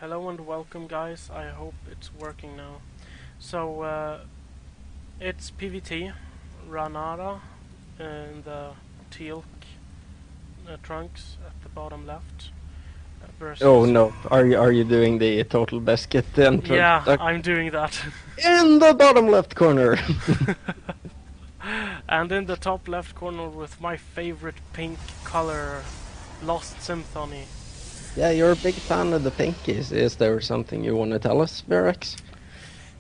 Hello and welcome, guys. I hope it's working now. So, it's PVT, Raanara, in the teal trunks at the bottom left, Oh versus... no, are you doing the total basket Yeah, introduction? I'm doing that. In the bottom left corner. And in the top left corner with my favorite pink color, LostSymphony. Yeah, you're a big fan of the pinkies. Is there something you want to tell us, Verax?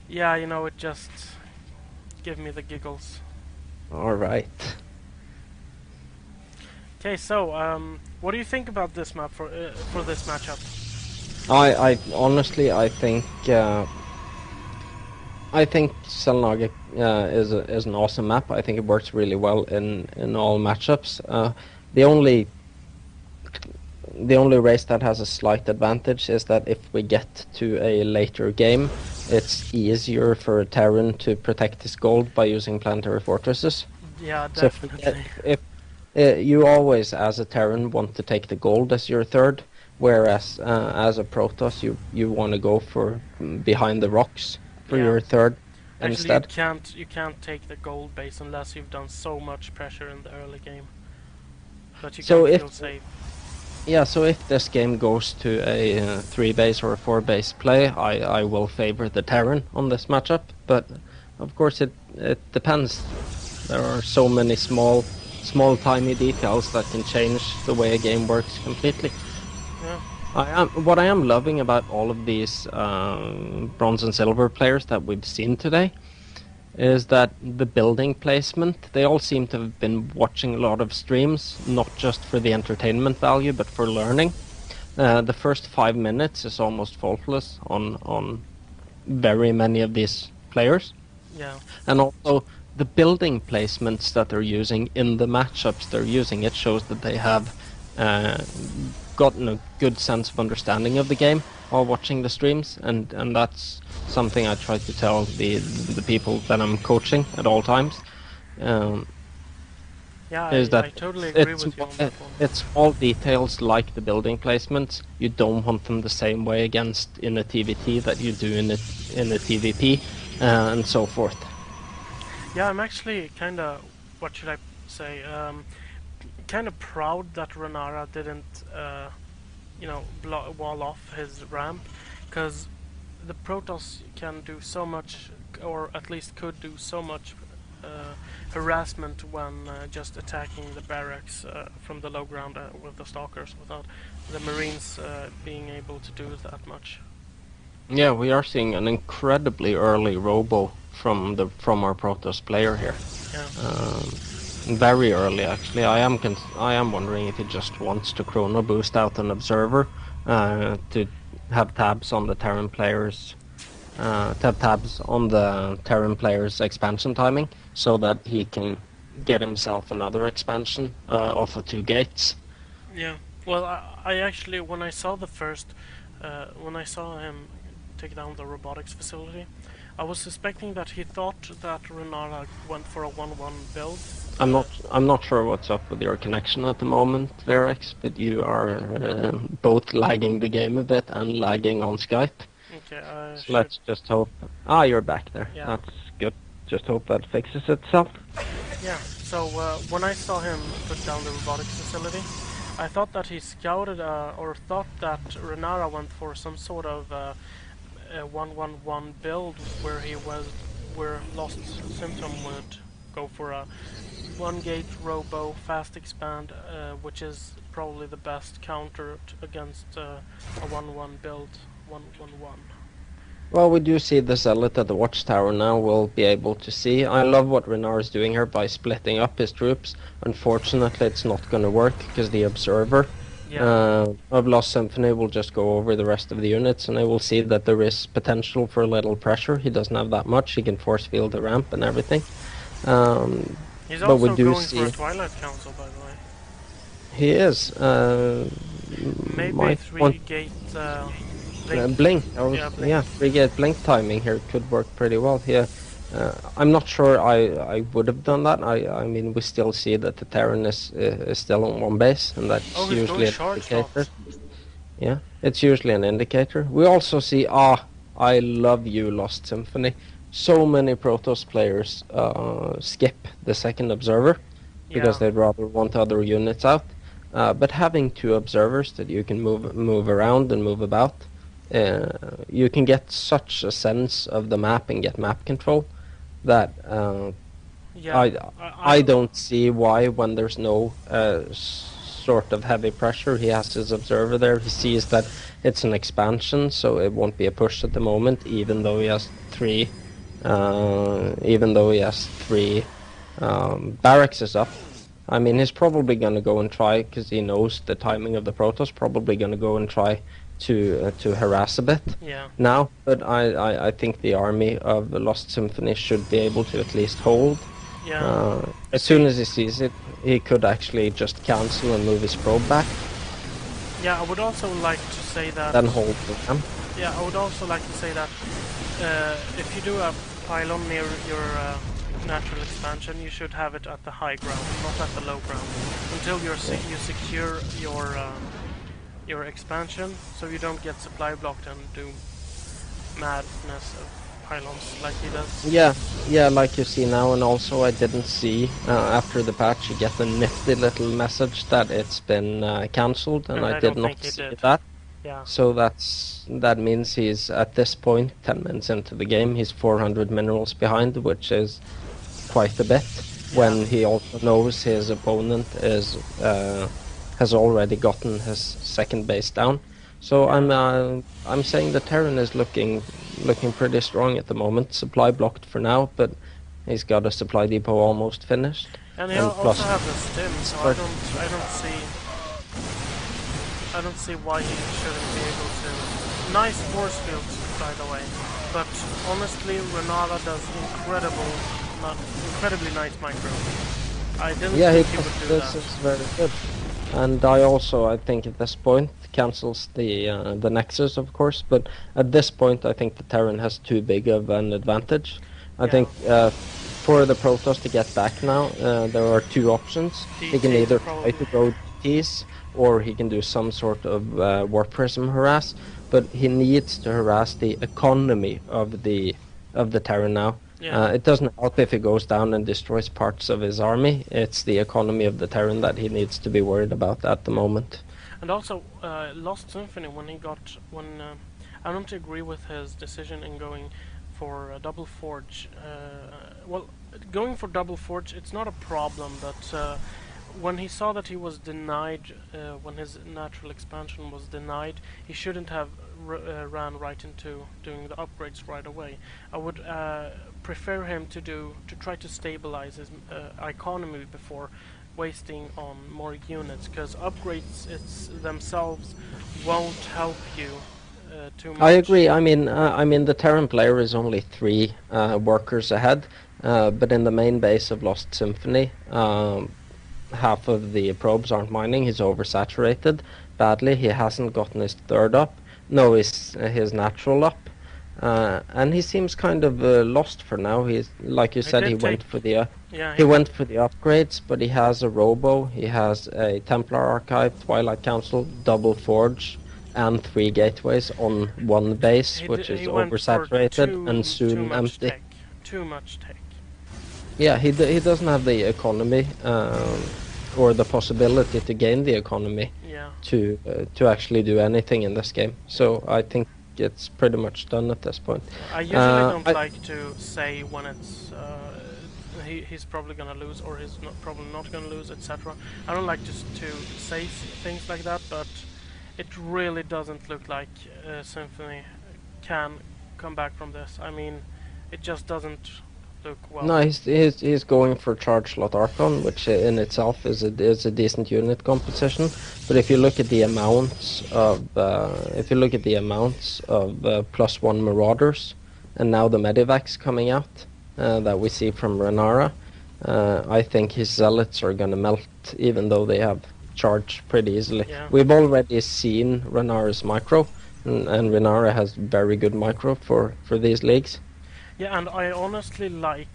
Yeah, you know, it just give me the giggles. All right. Okay, so, what do you think about this map for this matchup? I honestly, I think Selnage is an awesome map. I think it works really well in all matchups. The only race that has a slight advantage is that if we get to a later game, it's easier for a Terran to protect his gold by using planetary fortresses. Yeah, So definitely. if you always, as a Terran, want to take the gold as your third, whereas as a Protoss, you want to go for behind the rocks for Yeah. your third Actually, you instead. can't take the gold base unless you've done so much pressure in the early game that you So can't if feel safe. Yeah, so if this game goes to a 3 base or a 4 base play, I will favor the Terran on this matchup. But of course, it depends. There are so many small tiny details that can change the way a game works completely. Yeah. What I am loving about all of these bronze and silver players that we've seen today is that the building placement, they all seem to have been watching a lot of streams, not just for the entertainment value, but for learning. The first 5 minutes is almost faultless on very many of these players. Yeah. And also, the building placements that they're using in the matchups they're using, it shows that they have uh, gotten a good sense of understanding of the game while watching the streams, and that's something I try to tell the people that I'm coaching at all times. Um, Yeah, is that I totally agree it's with you on uh, that one. it's small details like the building placements. You don't want them the same way against in a TVT that you do in a TVP, and so forth. Yeah, I'm actually kind of, what should I say, kind of proud that Renara didn't, wall off his ramp, because the Protoss can do so much, or at least could do so much harassment when just attacking the barracks from the low ground with the stalkers without the Marines being able to do that much. Yeah, we are seeing an incredibly early robo from our Protoss player here. Yeah. Very early, actually. I am wondering if he just wants to chrono boost out an observer to have tabs on the Terran players, to have tabs on the Terran players' expansion timing, so that he can get himself another expansion off of 2 gates. Yeah. Well, I actually, when I saw the first, when I saw him take down the robotics facility, I was suspecting that he thought that Renara went for a 1-1 build. I'm not sure what's up with your connection at the moment, Verax, but you are both lagging the game a bit and lagging on Skype. Okay, So let's just hope. Ah, you're back there. Yeah. That's good. Just hope that fixes itself. Yeah, so when I saw him put down the robotics facility, I thought that he scouted, or thought that Renara went for some sort of 1-1-1 build where Lost Symptom would go for a 1-gate robo fast expand, which is probably the best counter against a 1-1 build, 1-1-1. Well, we do see the zealot at the watchtower now. We'll be able to see. I love what Renar is doing here by splitting up his troops. Unfortunately, it's not going to work because the observer of LostSymphony will just go over the rest of the units, and I will see that there is potential for a little pressure. He doesn't have that much. He can force field the ramp and everything. He's But we also do going see for a Twilight Council, by the way. he is. Maybe Might want 3-gate blink. Yeah, blink. Yeah, 3 gate blink timing here could work pretty well. Yeah, I'm not sure I would have done that. I mean, we still see that the Terran is still on 1 base, and that's Oh, he's usually going an charged indicator. off. Yeah, it's usually an indicator. We also see, I love you, Lost Symphony. So many Protoss players skip the second observer because Yeah, they'd rather want other units out. But having two observers that you can move around and move about, you can get such a sense of the map and get map control that yeah. I I don't see why when there's no sort of heavy pressure. He has his observer there. He sees that it's an expansion, so it won't be a push at the moment, even though he has three. Even though he has three barracks is up. I mean, he's probably going to go and try because he knows the timing of the Protoss. Probably going to go and try to harass a bit Yeah. now. But I think the army of the Lost Symphony should be able to at least hold. Yeah. As soon as he sees it, he could actually just cancel and move his probe back, Yeah, I would also like to say that. then hold the ramp. Yeah, I would also like to say that if you do a pylon near your natural expansion, you should have it at the high ground, not at the low ground, until you secure your expansion, so you don't get supply blocked and do madness of pylons like he does. Yeah, like you see now, and also I didn't see after the patch you get a nifty little message that it's been cancelled, and I did don't not think he see did. that. Yeah. So that means he's at this point 10 minutes into the game. He's 400 minerals behind, which is quite a bit. Yeah. When he also knows his opponent is has already gotten his second base down. So Yeah. I'm saying the Terran is looking pretty strong at the moment. Supply blocked for now, but he's got a supply depot almost finished. And he And also plus, has a stim, so I don't see why he shouldn't be able to. Nice force fields, by the way. But honestly, Raanara does incredibly nice micro. I didn't think he would do this that. is very good. And I think at this point cancels the Nexus, of course. But at this point, I think the Terran has too big of an advantage. I Yeah. think for the Protoss to get back now, there are two options. He can DT either probably. try to go DTs or he can do some sort of warp prism harass. But he needs to harass the economy of the Terran now. Yeah. It doesn't help if he goes down and destroys parts of his army. It's the economy of the Terran that he needs to be worried about at the moment. And also, Lost Symphony, I don't agree with his decision in going for a double forge. Well, going for double forge, it's not a problem, but when he saw that he was denied, when his natural expansion was denied, he shouldn't have ran right into doing the upgrades right away. I would prefer him to try to stabilize his economy before wasting on more units, because upgrades themselves won't help you too much. I agree. I mean, the Terran player is only three workers ahead, but in the main base of Lost Symphony, half of the probes aren't mining. He's oversaturated badly. He hasn't gotten his third up. No, his natural up. And he seems kind of lost for now. He's like you said, he went for the upgrades, but he has a Robo, he has a Templar Archive, Twilight Council, Double Forge, and 3 gateways on one base, which is oversaturated and soon empty. Too much tech. Yeah, he doesn't have the economy or the possibility to gain the economy to actually do anything in this game. So I think it's pretty much done at this point. I usually don't like to say when it's he's probably gonna lose or he's probably not gonna lose, etc. I don't like just to say things like that, but it really doesn't look like Symphony can come back from this. I mean, it just doesn't look well. No, he's going for Charge Slot Archon, which in itself is a decent unit composition. But if you look at the amounts of +1 Marauders, and now the Medivacs coming out that we see from Raanara, I think his Zealots are gonna melt, even though they have charge pretty easily. Yeah. We've already seen Raanara's micro, and Raanara has very good micro for these leagues. Yeah, and I honestly like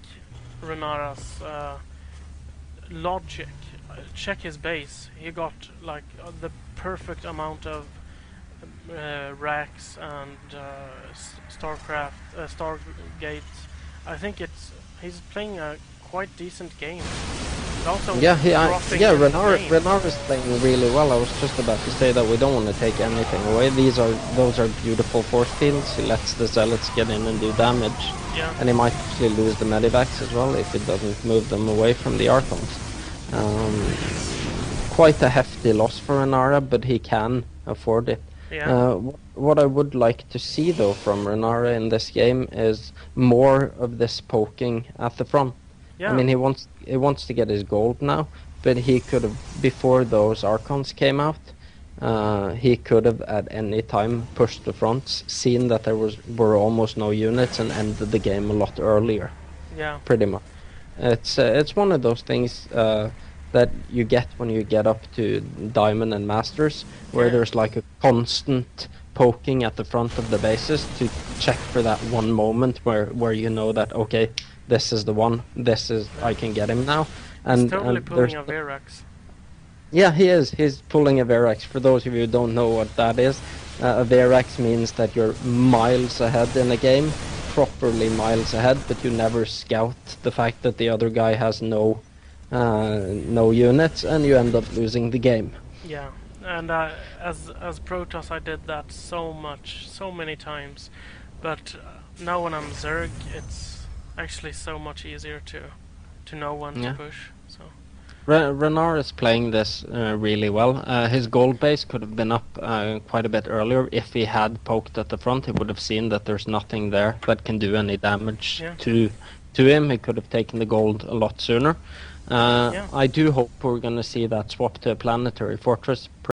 Raanara's logic. Check his base. He got like the perfect amount of Rax and Stargate. I think he's playing a quite decent game. And also Yeah, dropping in frames. Renar is playing really well. I was just about to say that we don't want to take anything away. Those are beautiful force fields. He lets the zealots get in and do damage. Yeah. And he might actually lose the medivacs as well if he doesn't move them away from the Archons. Quite a hefty loss for Raanara, but he can afford it. Yeah. What I would like to see though from Raanara in this game is more of this poking at the front. Yeah. I mean, he wants to get his gold now, but he could have, before those Archons came out, he could have at any time pushed the fronts, seen that were almost no units, and ended the game a lot earlier. Yeah. Pretty much. It's one of those things that you get when you get up to Diamond and Masters, where there's like a constant poking at the front of the bases to check for that one moment where you know that, okay, this is the one, I can get him now. He's totally pulling a Verax. Yeah, he is. He's pulling a Verax. For those of you who don't know what that is, a Verax means that you're miles ahead in a game, properly miles ahead, but you never scout the fact that the other guy has no units, and you end up losing the game. Yeah, and as Protoss I did that so many times, but now when I'm Zerg, it's actually so much easier to know when to push. So Raanara is playing this really well. His gold base could have been up quite a bit earlier. If he had poked at the front, he would have seen that there's nothing there that can do any damage to him. He could have taken the gold a lot sooner. I do hope we're going to see that swap to a planetary fortress